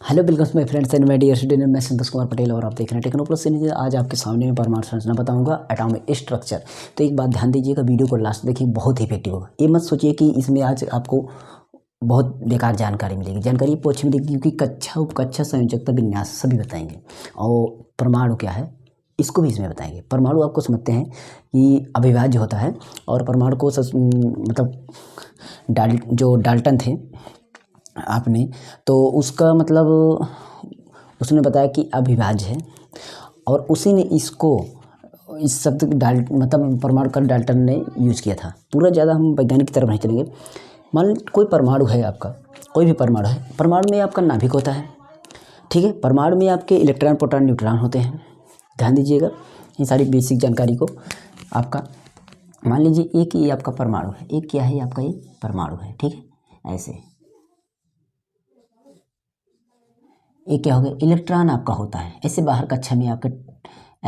Hello welcome my friends and my dear student. मैं संतोष कुमार पटेल और आप देख रहे हैं टेक्नो प्लस सीरीज। आज आपके सामने में परमाणु संरचना बताऊंगा, एटॉमिक स्ट्रक्चर। तो एक बात ध्यान दीजिएगा, वीडियो को लास्ट देखिए, बहुत इफेक्टिव होगा। ये मत सोचिए कि इसमें आज आपको बहुत बेकार जानकारी मिलेगी। जानकारी बहुत अच्छी मिलेगी क्योंकि कक्षा उपकक्षा संयोजकता विन्यास सभी बताएंगे। और परमाणु क्या है इसको भी इसमें बताएंगे। परमाणु आपको समझते हैं कि अविभाज्य होता है, और परमाणु को मतलब जो डाल्टन थे आपने, तो उसका मतलब उसने बताया कि अविभाज्य है, और उसी ने इसको इस शब्द मतलब परमाणु का डाल्टन ने यूज़ किया था। पूरा ज़्यादा हम वैज्ञानिक की तरफ नहीं चलेंगे। मान लो कोई परमाणु है आपका, कोई भी परमाणु है, परमाणु में आपका नाभिक होता है, ठीक है। परमाणु में आपके इलेक्ट्रॉन प्रोटॉन न्यूट्रॉन होते हैं। ध्यान दीजिएगा ये सारी बेसिक जानकारी को। आपका मान लीजिए एक ये आपका परमाणु है, एक क्या है आपका, ये परमाणु है, ठीक है। ऐसे ये क्या हो गया, इलेक्ट्रॉन आपका होता है। ऐसे बाहर कक्षा में आपके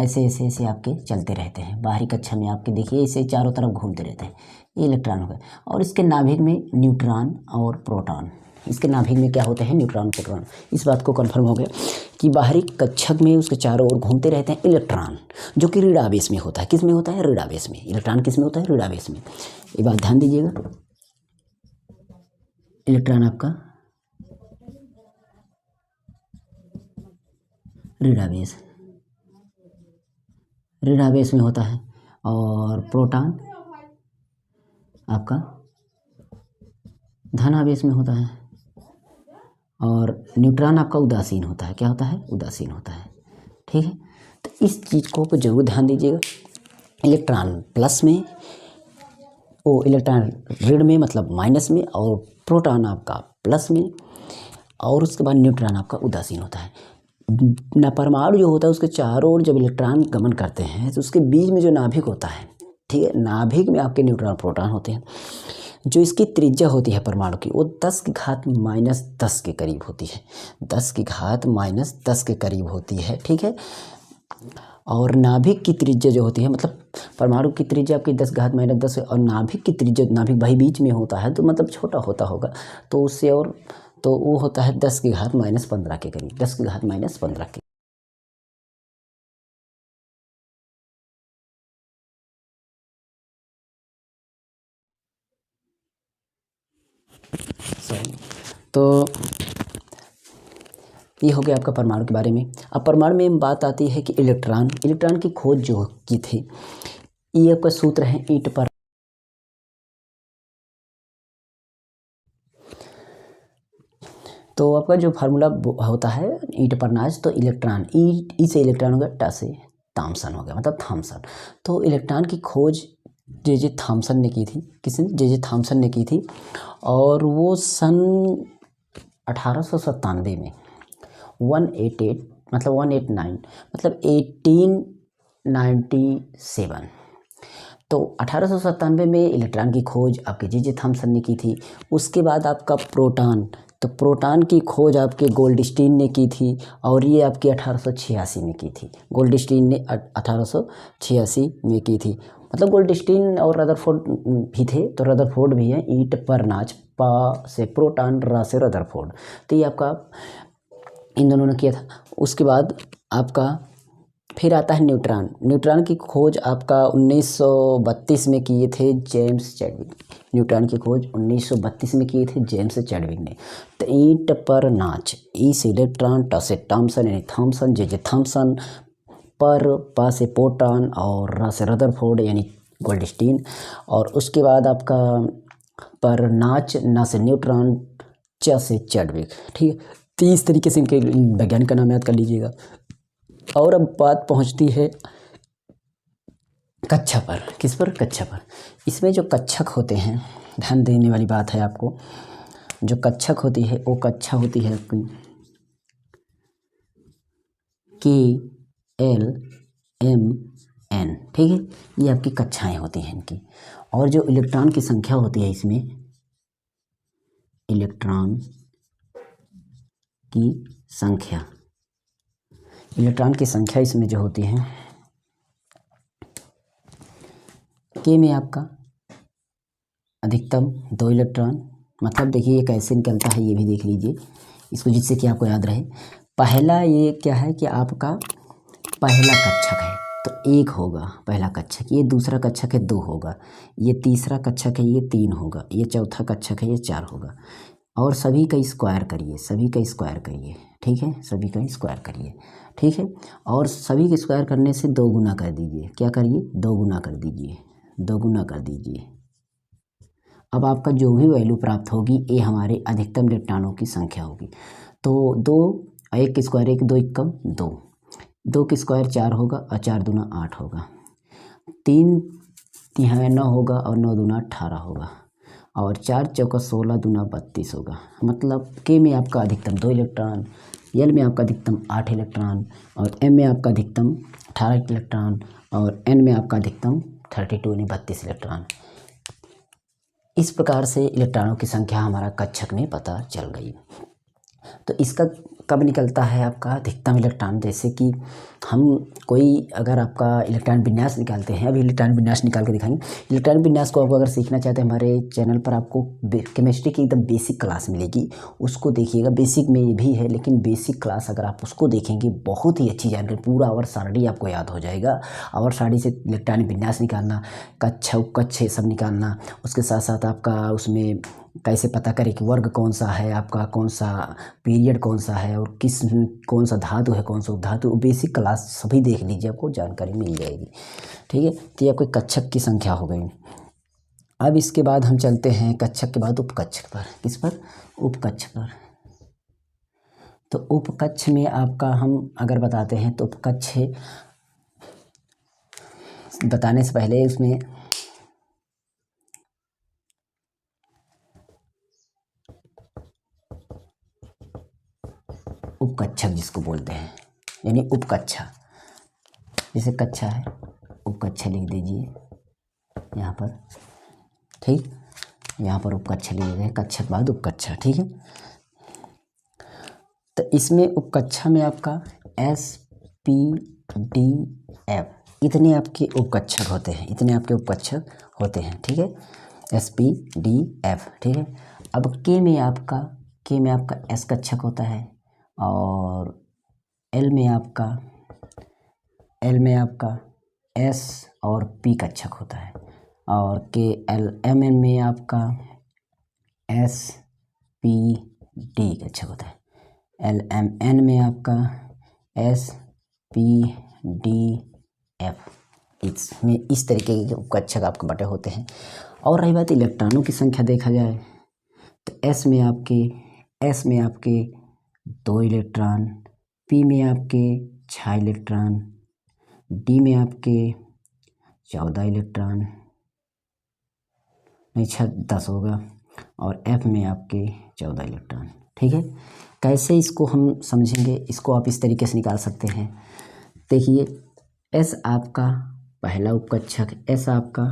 ऐसे ऐसे ऐसे आपके चलते रहते हैं। बाहरी कक्षा में आपके देखिए इसे चारों तरफ घूमते रहते हैं, ये इलेक्ट्रॉन हो गए। और इसके नाभिक में न्यूट्रॉन और प्रोटॉन, इसके नाभिक में क्या होते हैं, न्यूट्रॉन प्रोटॉन। इस बात को कंफर्म हो गया कि बाहरी कक्षक में उसके चारों ओर घूमते रहते हैं इलेक्ट्रॉन, जो कि ऋण आवेश में होता है। किस में होता है, ऋण आवेश में। इलेक्ट्रॉन किस में होता है, ऋण आवेश में। ये बात ध्यान दीजिएगा। इलेक्ट्रॉन आपका ऋण आवेश में होता है, और प्रोटॉन आपका धन आवेश में होता है, और न्यूट्रॉन आपका उदासीन होता है। क्या होता है, उदासीन होता है, ठीक है। तो इस चीज़ को जरूर ध्यान दीजिएगा। इलेक्ट्रॉन प्लस में, वो इलेक्ट्रॉन ऋण में मतलब माइनस में, और प्रोटॉन आपका प्लस में, और उसके बाद न्यूट्रॉन आपका उदासीन होता है। ना परमाणु जो होता है उसके चारों ओर जब इलेक्ट्रॉन गमन करते हैं तो उसके बीच में जो नाभिक होता है, ठीक है, नाभिक में आपके न्यूट्रॉन प्रोटॉन होते हैं। जो इसकी त्रिज्या होती है परमाणु की, वो 10 की घात माइनस 10 के करीब होती है। 10 की घात माइनस 10 के करीब होती है, ठीक है। और नाभिक की त्रिज्या जो होती है, मतलब परमाणु की त्रिज्या आपकी 10 घात माइनस 10 है, और नाभिक की त्रिज्या, नाभिक भाई बीच में होता है तो मतलब छोटा होता होगा, तो उससे और तो वो होता है 10 की घात माइनस 15 के करीब। 10 की घात माइनस 15 के तो ये हो गया आपका परमाणु के बारे में। अब परमाणु में बात आती है कि इलेक्ट्रॉन की खोज जो की थी, ये आपका सूत्र है ईंट पर। तो आपका जो फार्मूला होता है ईंट पर नाज, तो इलेक्ट्रॉन ई से इलेक्ट्रॉन हो गया, टा से थॉम्सन हो गया, मतलब थॉम्सन। तो इलेक्ट्रॉन की खोज जे थॉम्सन ने की थी। किसने, जे थॉम्सन ने की थी। और वो सन 1897 में 188 मतलब 189 मतलब 1897, तो 1897 में इलेक्ट्रॉन की खोज आपके जे थॉम्सन ने की थी। उसके बाद आपका प्रोटॉन, तो प्रोटॉन की खोज आपके गोल्डस्टीन ने की थी, और ये आपकी 1886 में की थी। गोल्डस्टीन ने 1886 में की थी। मतलब गोल्डस्टीन और रदरफोर्ड भी थे, तो रदरफोर्ड भी है। ईंट पर नाच, पा से प्रोटॉन, रा से रदरफोर्ड, तो ये आपका इन दोनों ने किया था। उसके बाद आपका फिर आता है न्यूट्रॉन की खोज आपका 1932 में किए थे जेम्स चैडविक। न्यूट्रॉन की खोज 1932 में किए थे जेम्स चैडविक ने। तो ईंट पर नाच, ई से इलेक्ट्रॉन, टा से थॉम्सन यानी थॉम्सन, जे थॉम्सन, पर पा से प्रोटॉन, और रा से रदरफोर्ड यानी गोल्डस्टीन। और उसके बाद आपका पर नाच, ना से न्यूट्रॉन, चा से चैडविक, ठीक है। तो इस तरीके से इनके वैज्ञानिक का नाम याद कर लीजिएगा। और अब बात पहुंचती है कक्षा पर। किस पर, कक्षा पर। इसमें जो कक्षक होते हैं, ध्यान देने वाली बात है आपको, जो कक्षक होती है वो कक्षा होती है आपकी KLMN, ठीक है। ये आपकी कक्षाएं होती हैं इनकी। और जो इलेक्ट्रॉन की संख्या होती है इसमें, इलेक्ट्रॉन की संख्या, इलेक्ट्रॉन की संख्या इसमें जो होती है, के में आपका अधिकतम 2 इलेक्ट्रॉन, मतलब देखिए ये कैसे निकलता है ये भी देख लीजिए। इसको, जिससे कि आपको याद रहे। पहला ये क्या है कि आपका पहला कक्षक है तो 1 होगा पहला कक्षक, ये दूसरा कक्षक है 2 होगा, ये तीसरा कक्षक है ये 3 होगा, ये चौथा कक्षक है ये 4 होगा। और सभी का स्क्वायर करिए, सभी का स्क्वायर करिए, ठीक है, सभी का स्क्वायर करिए, ठीक है। और सभी का स्क्वायर करने से 2 गुना कर दीजिए, क्या करिए 2 गुना कर दीजिए, 2 गुना कर दीजिए। अब आपका जो भी वैल्यू प्राप्त होगी ये हमारे अधिकतम इलेक्ट्रॉनों की संख्या होगी। तो 2, 1 का स्क्वायर 1, 2 एकम 2, 2 का स्क्वायर 4 होगा और 4 दूना 8 होगा, 3 तिहाई 9 होगा और 9 दूना 18 होगा, और 4 चौका 16 दूना 32 होगा। मतलब के में आपका अधिकतम 2 इलेक्ट्रॉन, एल में आपका अधिकतम 8 इलेक्ट्रॉन, और एम में आपका अधिकतम 18 इलेक्ट्रॉन, और एन में आपका अधिकतम 32 यानी 32 इलेक्ट्रॉन। इस प्रकार से इलेक्ट्रॉनों की संख्या हमारा कक्षक में पता चल गई। तो इसका कब निकलता है आपका अधिकतम इलेक्ट्रॉन, जैसे कि हम कोई अगर आपका इलेक्ट्रॉन विन्यास निकालते हैं, अभी इलेक्ट्रॉन विन्यास निकाल के दिखाएंगे। इलेक्ट्रॉन विन्यास को आप अगर सीखना चाहते हैं हमारे चैनल पर आपको केमिस्ट्री की एकदम बेसिक क्लास मिलेगी, उसको देखिएगा। बेसिक में ये भी है, लेकिन बेसिक क्लास अगर आप उसको देखेंगे बहुत ही अच्छी जानकारी, पूरा आवर सारणी आपको याद हो जाएगा। आवर सारणी से इलेक्ट्रॉन विन्यास निकालना, कक्ष उपकक्ष सब निकालना, उसके साथ साथ आपका उसमें कैसे पता करें कि वर्ग कौन सा है आपका, कौन सा पीरियड कौन सा है, और कौन सा धातु है, कौन सा उपधातु, बेसिक क्लास सभी देख लीजिए, आपको जानकारी मिल जाएगी, ठीक है। तो ये आपको कक्षक की संख्या हो गई। अब इसके बाद हम चलते हैं कक्षक के बाद उपकक्षक पर। किस पर? उपकक्ष पर। तो उपकक्ष में आपका हम अगर बताते हैं तो उपकक्ष बताने से पहले उसमें उपकक्षक जिसको बोलते हैं, यानी उपकक्षा, जैसे कक्षा है उपकक्षा लिख दीजिए यहाँ पर, ठीक, यहाँ पर उपकक्षा लिख देते हैं, कक्षक बाद उपकक्षा, ठीक है। तो इसमें उपकक्षा में आपका SPDF इतने आपके उपकक्षक होते हैं, इतने आपके उपकक्षक होते हैं, ठीक है, SPDF, ठीक है। अब के में आपका S कक्षक होता है, और L में आपका S और P कक्षक होता है, और KLMN में आपका SPD कक्षक होता है, LMN में आपका SPDF। इसमें इस तरीके के उपकक्षक आपके बटे होते हैं। और रही बात इलेक्ट्रॉनों की संख्या देखा जाए तो S में आपके 2 इलेक्ट्रॉन, P में आपके 6 इलेक्ट्रॉन, D में आपके 14 इलेक्ट्रॉन, नहीं 6 10 होगा, और F में आपके 14 इलेक्ट्रॉन, ठीक है। कैसे इसको हम समझेंगे, इसको आप इस तरीके से निकाल सकते हैं। देखिए S आपका पहला उपकक्षक, S आपका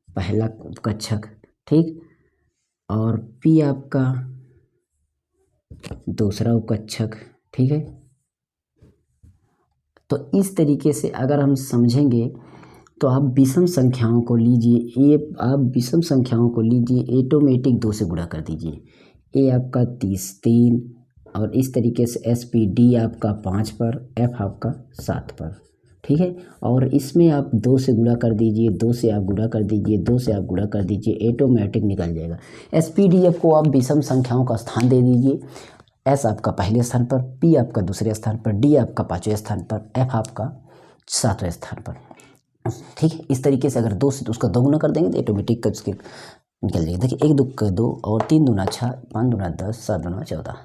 पहला उपकक्षक, ठीक, और P आपका दूसरा उपकक्षक, ठीक है। तो इस तरीके से अगर हम समझेंगे तो आप विषम संख्याओं को लीजिए, ये आप विषम संख्याओं को लीजिए, ऑटोमेटिक 2 से गुणा कर दीजिए, ए आपका 3 और इस तरीके से SPD आपका 5 पर, F आपका 7 पर, ठीक है। और इसमें आप 2 से गुणा कर दीजिए, 2 से आप गुणा कर दीजिए, 2 से आप गुणा कर दीजिए, ऑटोमेटिक निकल जाएगा। SPDF को आप विषम संख्याओं का स्थान दे दीजिए, S आपका पहले स्थान पर, P आपका दूसरे स्थान पर, D आपका 5वें स्थान पर, F आपका 7वें स्थान पर, ठीक है। इस तरीके से अगर 2 से तो उसका 2 गुना कर देंगे तो ऑटोमेटिक उसके निकल जाएगा। देखिए 1 2 2 और 3 दूना 6, 5 दूना 10, 7 दूना 14।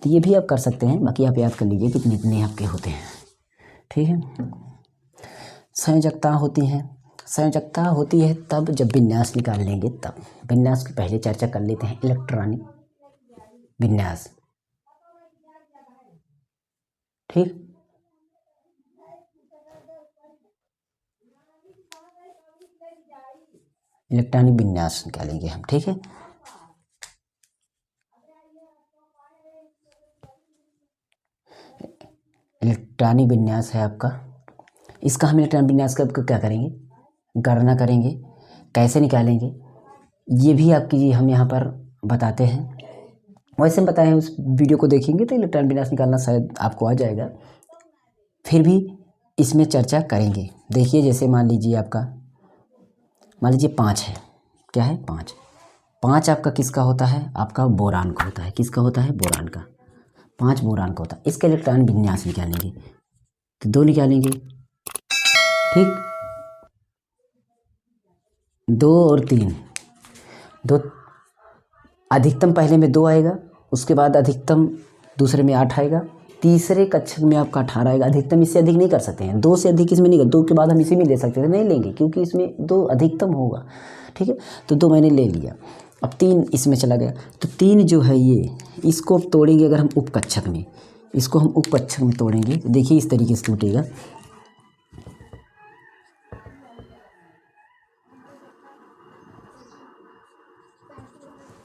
तो ये भी आप कर सकते हैं, बाकी आप याद कर लीजिए कितने कितने आपके होते हैं, ठीक है। संयोजकता होती है तब जब विन्यास निकाल लेंगे, तब विन्यास की पहले चर्चा कर लेते हैं, इलेक्ट्रॉनिक विन्यास, ठीक। इलेक्ट्रॉनिक विन्यास निकालेंगे हम, ठीक है। इलेक्ट्रॉनिक विन्यास है आपका, इसका हम इलेक्ट्रॉनिक विन्यास का क्या करेंगे, गणना करेंगे, कैसे निकालेंगे ये भी आपकी हम यहाँ पर बताते हैं। वैसे बताएं उस वीडियो को देखेंगे तो इलेक्ट्रॉन विन्यास निकालना शायद आपको आ जाएगा, फिर भी इसमें चर्चा करेंगे। देखिए जैसे मान लीजिए 5 है, क्या है 5 आपका किसका होता है, आपका बोरान का होता है। किसका होता है, बोरान का। 5 बोरान का होता है। इसका इलेक्ट्रॉन विन्यास निकालेंगे तो 2 निकालेंगे, ठीक, 2 और 3, 2 अधिकतम पहले में 2 आएगा, उसके बाद अधिकतम दूसरे में 8 आएगा, तीसरे कक्षक में आपका 18 आएगा। अधिकतम इससे अधिक नहीं कर सकते हैं, 2 से अधिक इसमें नहीं, 2 के बाद हम इसी में ले सकते थे, नहीं लेंगे क्योंकि इसमें 2 अधिकतम होगा, ठीक है। तो 2 मैंने ले लिया, अब 3 इसमें चला गया, तो 3 जो है ये, इसको अब तोड़ेंगे अगर हम उपकक्षक में, इसको हम उपकक्षक में तोड़ेंगे तो देखिए इस तरीके से टूटेगा।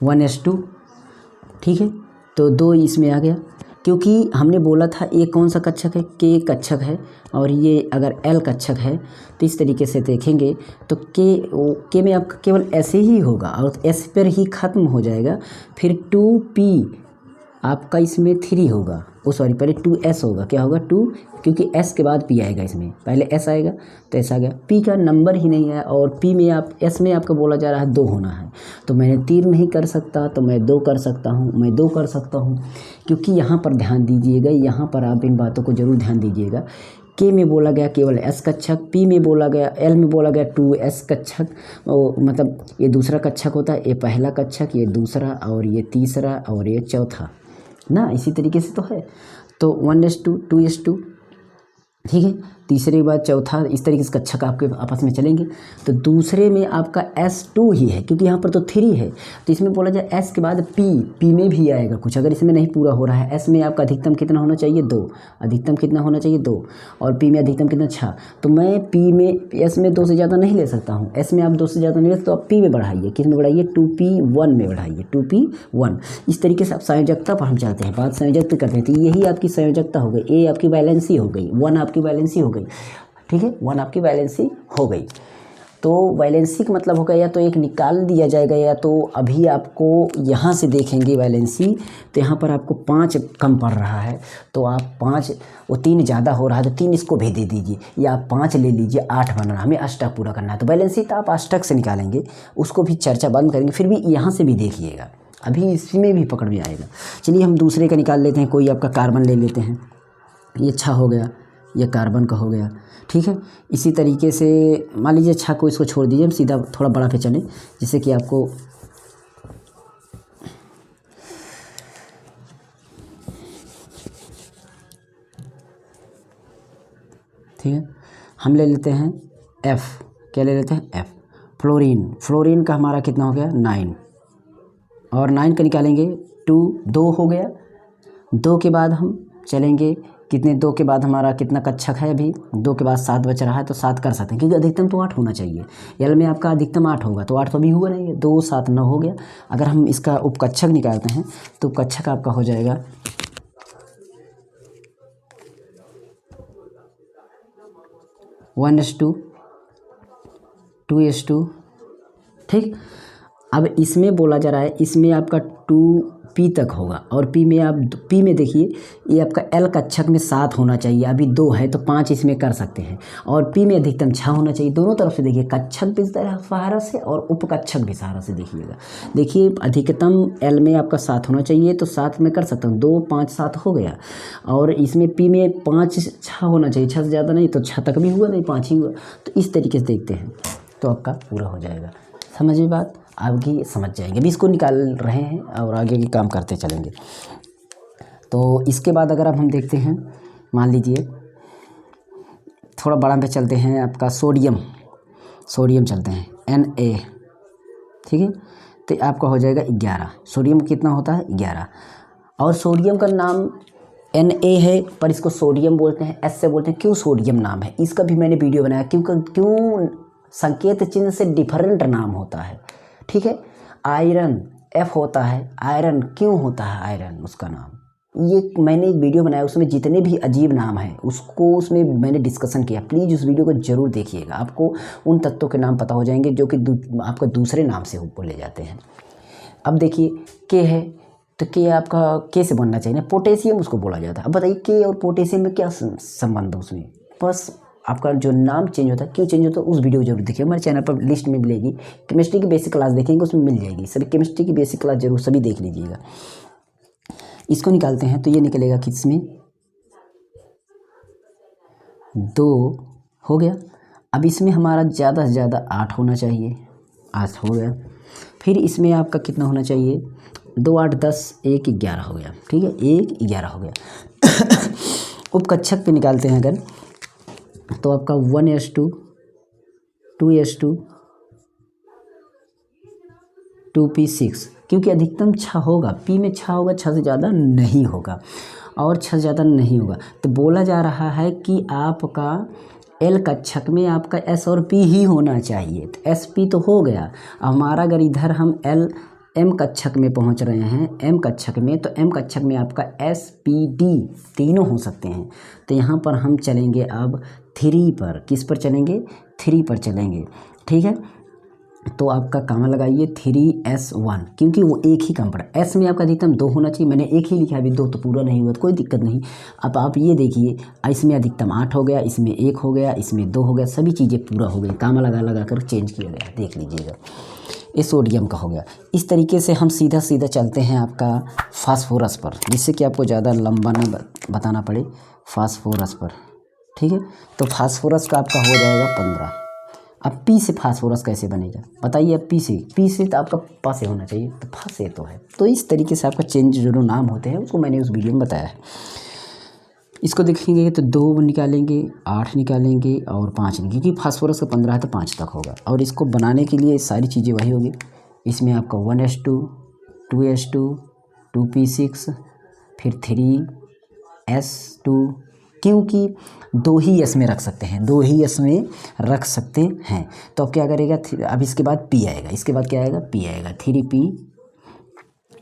वन S2, ठीक है। तो 2 इसमें आ गया, क्योंकि हमने बोला था ये कौन सा कक्षक है, के कक्षक है, और ये अगर एल कक्षक है तो इस तरीके से देखेंगे तो के में आपका केवल ऐसे ही होगा और एस पर ही ख़त्म हो जाएगा। फिर 2p आपका इसमें 3 होगा, सॉरी पहले 2s होगा, क्या होगा 2, क्योंकि s के बाद p आएगा, इसमें पहले s आएगा तो s आ गया। p का नंबर ही नहीं है और p में s में आपका बोला जा रहा है 2 होना है, तो मैंने 3 नहीं कर सकता तो मैं 2 कर सकता हूँ, मैं 2 कर सकता हूँ। क्योंकि यहाँ पर ध्यान दीजिएगा, यहाँ पर आप इन बातों को ज़रूर ध्यान दीजिएगा। के में बोला गया केवल s कक्षक, पी में बोला गया, एल में बोला गया 2s कक्षक, मतलब ये दूसरा कक्षक होता है, ये पहला कक्षक, ये दूसरा, और ये तीसरा, और ये चौथा ना, इसी तरीके से तो है। तो 1s2 2s2, ठीक है, तीसरे के बाद चौथा, इस तरीके से कक्षक आपके आपस में चलेंगे। तो दूसरे में आपका S2 ही है, क्योंकि यहाँ पर तो 3 है, तो इसमें बोला जाए S के बाद P में भी आएगा कुछ, अगर इसमें नहीं पूरा हो रहा है। S में आपका अधिकतम कितना होना चाहिए 2, अधिकतम कितना होना चाहिए 2, और P में अधिकतम कितना 6। तो मैं P में S में 2 से ज़्यादा नहीं ले सकता हूँ, S में आप 2 से ज़्यादा नहीं ले सकते, तो आप P में बढ़ाइए, किस में बढ़ाइए 2p1 में बढ़ाइए, 2p1। इस तरीके से आप संयोजकता पर हम चलते हैं, बात संयोजक पे करते हैं। तो यही आपकी संयोजकता हो गई, A आपकी वैलेंसी हो गई, 1 आपकी वैलेंसी हो गई, ठीक है, 1 आपकी वैलेंसी हो गई। तो वैलेंसी का मतलब होगा या तो एक निकाल दिया जाएगा, या तो अभी आपको यहाँ से देखेंगे वैलेंसी, तो यहाँ पर आपको 5 कम पड़ रहा है, तो आप 5, वो 3 ज़्यादा हो रहा है तो 3 इसको भी दे दीजिए, या आप 5 ले लीजिए, 8 बनना, हमें अष्टक पूरा करना है। तो वैलेंसी तो आप अष्टक से निकालेंगे, उसको भी चर्चा बंद करेंगे, फिर भी यहाँ से भी देखिएगा, अभी इसमें भी पकड़ में आएगा। चलिए हम दूसरे का निकाल लेते हैं, कोई आपका कार्बन ले लेते हैं, ये 6 हो गया, ये कार्बन का हो गया, ठीक है। इसी तरीके से मान लीजिए 6 को, इसको छोड़ दीजिए, हम सीधा थोड़ा बड़ा पे चलें, जिससे कि आपको ठीक है। हम ले लेते हैं F, क्या ले लेते हैं F, फ्लोरीन का हमारा कितना हो गया 9, और 9 का निकालेंगे 2 हो गया। 2 के बाद हम चलेंगे कितने, 2 के बाद हमारा कितना कक्षक है, अभी 2 के बाद 7 बच रहा है, तो 7 कर सकते हैं, क्योंकि अधिकतम तो 8 होना चाहिए। एल में आपका अधिकतम 8 होगा, तो 8 तो अभी हुआ नहीं है, 2 7 9 हो गया। अगर हम इसका उपकक्षक निकालते हैं तो उपकक्षक आपका हो जाएगा 1s2 2s2, ठीक। अब इसमें बोला जा रहा है, इसमें आपका 2p तक होगा, और p में देखिए ये आपका l कक्षक में 7 होना चाहिए, अभी 2 है तो 5 इसमें कर सकते हैं, और p में अधिकतम 6 होना चाहिए। दोनों तरफ से देखिए, कक्षक भी सहारा से और उपकक्षक भी सहारा से देखिएगा। देखिए अधिकतम l में आपका 7 होना चाहिए, तो 7 में कर सकता हूँ, 2 5 7 हो गया, और इसमें p में 5 6 होना चाहिए, 6 से ज़्यादा नहीं, तो 6 तक भी हुआ नहीं, 5 ही हुआ। तो इस तरीके से देखते हैं तो आपका पूरा हो जाएगा। समझ में बात, आगे समझ जाएंगे। अभी इसको निकाल रहे हैं और आगे के काम करते चलेंगे। तो इसके बाद अगर अब हम देखते हैं, मान लीजिए थोड़ा बड़ा पे चलते हैं, आपका सोडियम चलते हैं Na, ठीक है। तो आपका हो जाएगा 11, सोडियम कितना होता है 11, और सोडियम का नाम Na है पर इसको सोडियम बोलते हैं, S से बोलते हैं। क्यों सोडियम नाम है, इसका भी मैंने वीडियो बनाया, क्यों संकेत चिन्ह से डिफरेंट नाम होता है, ठीक है। आयरन F होता है, आयरन क्यों होता है आयरन, उसका नाम, ये मैंने एक वीडियो बनाया, उसमें जितने भी अजीब नाम हैं उसमें मैंने डिस्कशन किया। प्लीज़ उस वीडियो को ज़रूर देखिएगा, आपको उन तत्वों के नाम पता हो जाएंगे जो कि आपका दूसरे नाम से बोले जाते हैं। अब देखिए के है, तो के आपका के से बनना चाहिए ना, पोटेशियम उसको बोला जाता है। अब बताइए के और पोटेशियम में क्या संबंध है उसमें, बस आपका जो नाम चेंज होता है, क्यों चेंज होता है उस वीडियो को जरूर देखिए, हमारे चैनल पर लिस्ट में मिलेगी, केमिस्ट्री की बेसिक क्लास देखेंगे उसमें मिल जाएगी, सभी केमिस्ट्री की बेसिक क्लास जरूर सभी देख लीजिएगा। इसको निकालते हैं तो ये निकलेगा किसमें 2 हो गया। अब इसमें हमारा ज़्यादा से ज़्यादा 8 होना चाहिए, 8 हो गया। फिर इसमें आपका कितना होना चाहिए 2 8 10 1 11 हो गया, ठीक है 1 11 हो गया। उपकक्षक पे निकालते हैं अगर तो आपका 1s2 2s2 2p6, क्योंकि अधिकतम 6 होगा, पी में 6 होगा, 6 से ज़्यादा नहीं होगा और 6 से ज़्यादा नहीं होगा। तो बोला जा रहा है कि आपका एल कक्षक में आपका एस और पी ही होना चाहिए, तो एस पी तो हो गया। हमारा अगर इधर हम एल एम कक्षक में पहुंच रहे हैं, एम कक्षक में, तो एम कक्षक में आपका एस पी डी तीनों हो सकते हैं। तो यहाँ पर हम चलेंगे अब 3 पर, किस पर चलेंगे 3 पर चलेंगे, ठीक है। तो आपका कामा लगाइए 3s1, क्योंकि वो एक ही काम पड़ा, एस में आपका अधिकतम 2 होना चाहिए, मैंने एक ही लिखा है, अभी 2 तो पूरा नहीं हुआ तो कोई दिक्कत नहीं। अब आप ये देखिए इसमें अधिकतम 8 हो गया, इसमें 1 हो गया, इसमें 2 हो गया, सभी चीज़ें पूरा हो गई, कामा लगा लगा कर चेंज किया गया, देख लीजिएगा। ये सोडियम का हो गया। इस तरीके से हम सीधा सीधा चलते हैं आपका फास्फोरस पर, जिससे कि आपको ज़्यादा लंबा ना बताना पड़े, फास्फोरस पर, ठीक है। तो फास्फोरस का आपका हो जाएगा 15। अब पी से फास्फोरस कैसे बनेगा बताइए। अब पी से तो आपका पा से होना चाहिए, तो फा से तो है। तो इस तरीके से आपका चेंज जो नाम होते हैं उसको मैंने उस वीडियो में बताया है। इसको देखेंगे तो 2 निकालेंगे, 8 निकालेंगे और 5 निकालेंगे, क्योंकि फास्फोरस का 15 है तो 5 तक होगा। और इसको बनाने के लिए सारी चीज़ें वही होगी। इसमें आपका 1s2 2s2 2p6 फिर 3s2, क्योंकि 2 ही एस में रख सकते हैं, 2 ही एस में रख सकते हैं। तो अब क्या करेगा, अब इसके बाद पी आएगा, इसके बाद क्या आएगा पी आएगा, 3p।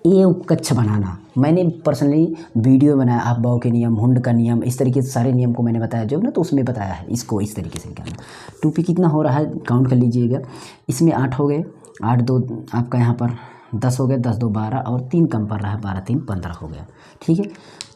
ये उपकक्ष बनाना मैंने पर्सनली वीडियो बनाया, अफबाओ के नियम, हुंड का नियम, इस तरीके से सारे नियम को मैंने बताया जो ना, तो उसमें बताया है इसको इस तरीके से निकालना। 2p कितना हो रहा है काउंट कर लीजिएगा। इसमें 8 हो गए, 8 2 आपका यहाँ पर 10 हो गया, 10 2 12 और 3 कम पड़ रहा है, 12 3 15 हो गया, ठीक है।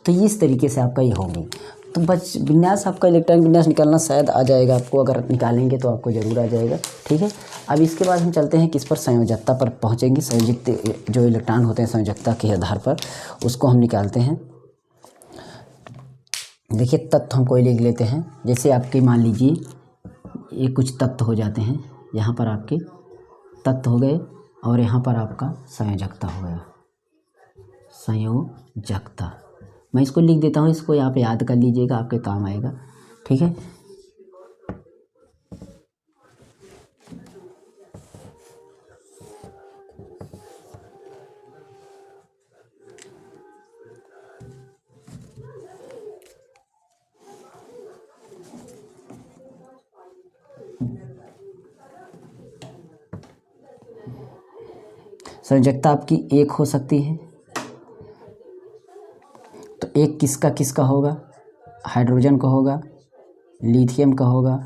तो इस तरीके से आपका ये होगी। तो बस विन्यास आपका इलेक्ट्रॉनिक विन्यास निकालना शायद आ जाएगा आपको, अगर निकालेंगे तो आपको ज़रूर आ जाएगा, ठीक है। अब इसके बाद हम चलते हैं किस पर, संयोजकता पर पहुंचेंगे। संयोजक जो इलेक्ट्रॉन होते हैं संयोजकता के आधार पर उसको हम निकालते हैं। देखिए तत्व हम कोई लिख लेते हैं, जैसे आपके मान लीजिए ये कुछ तत्व हो जाते हैं, यहाँ पर आपके तत्व हो गए और यहाँ पर आपका संयोजकता हो गया, संयोजकता। मैं इसको लिख देता हूँ, इसको यहाँ पे याद कर लीजिएगा, आपके काम आएगा, ठीक है। संयोजकता आपकी 1 हो सकती है, तो 1 किसका किसका होगा, हाइड्रोजन का होगा, लिथियम का होगा,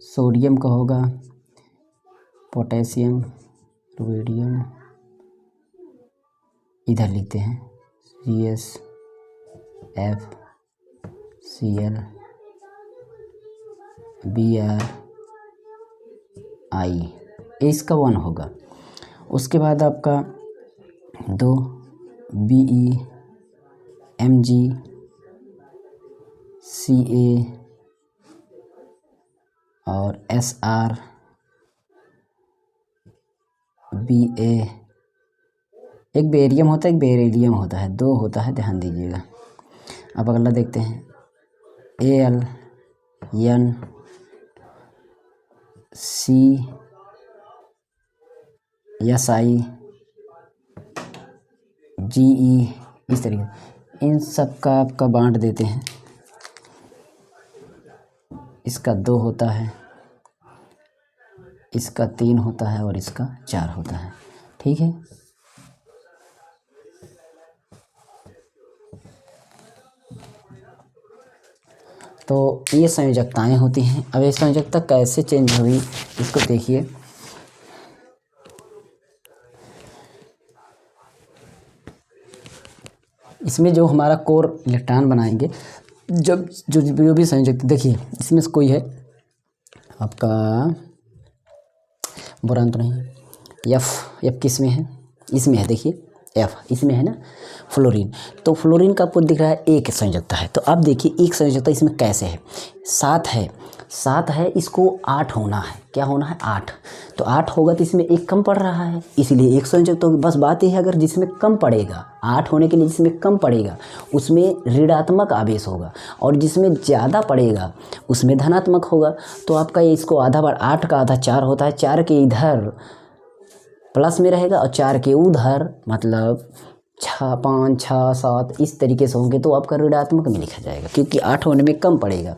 सोडियम का होगा, पोटेशियम, रुबिडियम, इधर लिखते हैं CS FCl BrI, इसका 1 होगा। उसके बाद आपका 2 BE MG CA और SR BA, एक बेरियम होता है, एक बेरिलियम होता है, 2 होता है, ध्यान दीजिएगा। अब अगला देखते हैं AL N C SI GE, इस तरीके इन सब का आपका बांट देते हैं। इसका 2 होता है, इसका 3 होता है और इसका 4 होता है, ठीक है। तो ये संयोजकताएं होती हैं। अब ये संयोजकता कैसे चेंज हुई इसको देखिए। इसमें जो हमारा कोर इलेक्ट्रॉन बनाएंगे, जब जो भी संयोजक, देखिए इसमें से कोई है आपका बोरान तो नहीं है, एफ किस में है, इसमें है, देखिए एफ इसमें है ना, फ्लोरीन। तो फ्लोरीन का आपको दिख रहा है एक संयोजकता है। तो अब देखिए एक संयोजकता इसमें कैसे है, 7 है, इसको 8 होना है, क्या होना है 8। तो 8 होगा तो इसमें एक कम पड़ रहा है, इसीलिए एक संयोजकता होगी। बस बात यह है अगर जिसमें कम पड़ेगा, 8 होने के लिए जिसमें कम पड़ेगा उसमें ऋणात्मक आवेश होगा, और जिसमें ज़्यादा पड़ेगा उसमें धनात्मक होगा। तो आपका ये इसको आधा बार 8 का आधा 4 होता है, 4 के इधर प्लस में रहेगा और 4 के उधर, मतलब 6 5 6 7 इस तरीके से होंगे तो आपका ऋणात्मक में लिखा जाएगा, क्योंकि 8 होने में कम पड़ेगा,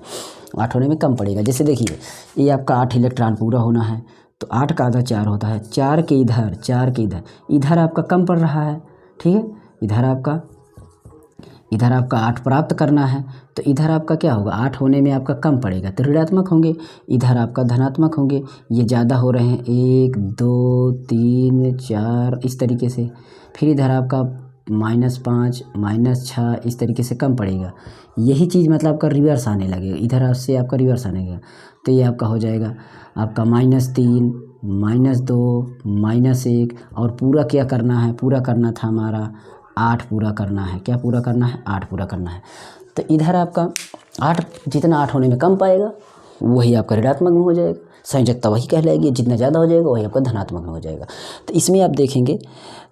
8 होने में कम पड़ेगा। जैसे देखिए ये आपका 8 इलेक्ट्रॉन पूरा होना है, तो 8 का आधा 4 होता है, 4 के इधर इधर आपका कम पड़ रहा है, ठीक है, इधर आपका 8 प्राप्त करना है, तो इधर आपका क्या होगा, 8 होने में आपका कम पड़ेगा तो ऋणात्मक होंगे, इधर आपका धनात्मक होंगे। ये ज़्यादा हो रहे हैं, 1 2 3 4 इस तरीके से, फिर इधर आपका -5 -6 इस तरीके से कम पड़ेगा। यही चीज़ मतलब आपका रिवर्स आने लगेगा, इधर से आपका रिवर्स आने लगेगा, तो ये आपका हो जाएगा आपका -3 -2 -1, और पूरा क्या करना है, पूरा करना था हमारा 8 पूरा करना है, क्या पूरा करना है 8 पूरा करना है। तो इधर आपका 8 जितना 8 होने में कम पाएगा वही आपका ऋणात्मक में हो जाएगा, संयोजकता वही कहलाएगी, जितना ज़्यादा हो जाएगा वही आपका धनात्मक में हो जाएगा। तो इसमें आप देखेंगे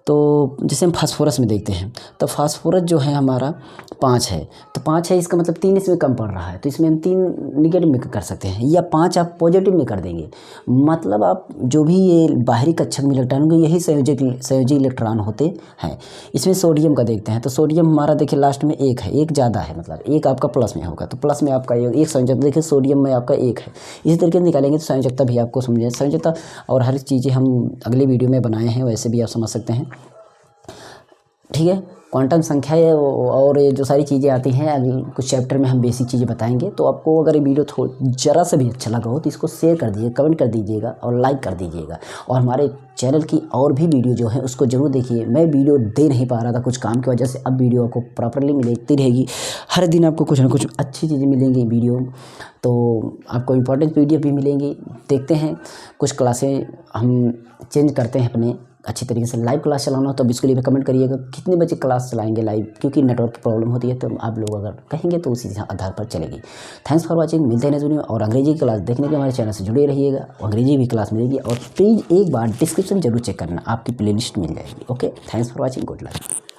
तो जैसे हम फास्फोरस में देखते हैं, तो फास्फोरस जो है हमारा 5 है, तो 5 है इसका मतलब 3 इसमें कम पड़ रहा है, तो इसमें हम 3 निगेटिव में कर सकते हैं, या 5 आप पॉजिटिव में कर देंगे। मतलब आप जो भी ये बाहरी कक्षक में इलेक्ट्रॉन होंगे यही संयोजी इलेक्ट्रॉन होते हैं। इसमें सोडियम का देखते हैं, तो सोडियम हमारा देखिए लास्ट में 1 है, 1 ज़्यादा है, मतलब 1 आपका प्लस में होगा, तो प्लस में आपका एक संयोजकता देखिए सोडियम में आपका 1 है। इसी तरीके से निकालेंगे तो संयोजकता भी आपको समझे, संयोजकता और हर चीज़ें हम अगले वीडियो में बनाए हैं, वैसे भी आप समझ सकते हैं, ठीक है। क्वांटम संख्या और ये जो सारी चीज़ें आती हैं अगले कुछ चैप्टर में हम बेसिक चीज़ें बताएंगे। तो आपको अगर ये वीडियो ज़रा सा भी अच्छा लगा हो तो इसको शेयर कर दीजिए, कमेंट कर दीजिएगा और लाइक कर दीजिएगा, और हमारे चैनल की और भी वीडियो जो है उसको ज़रूर देखिए। मैं वीडियो दे नहीं पा रहा था कुछ काम की वजह से, अब वीडियो आपको प्रॉपरली मिलती रहेगी, हर दिन आपको कुछ ना कुछ अच्छी चीज़ें मिलेंगी वीडियो, तो आपको इम्पोर्टेंट PDF भी मिलेंगी। देखते हैं कुछ क्लासें हम चेंज करते हैं अपने अच्छी तरीके से। लाइव क्लास चलाना हो तो अब इसके लिए भी कमेंट करिएगा कितने बजे क्लास चलाएंगे लाइव, क्योंकि नेटवर्क प्रॉब्लम होती है, तो आप लोग अगर कहेंगे तो उसी आधार पर चलेगी। थैंक्स फॉर वाचिंग, मिलते हैं नेक्स्ट वीडियो में। और अंग्रेजी की क्लास देखने के हमारे चैनल से जुड़े रहिएगा, अंग्रेजी भी क्लास मिलेगी, और प्लीज़ एक बार डिस्क्रिप्शन जरूर चेक करना, आपकी प्लेलिस्ट मिल जाएगी। Okay, thanks for watching, good luck.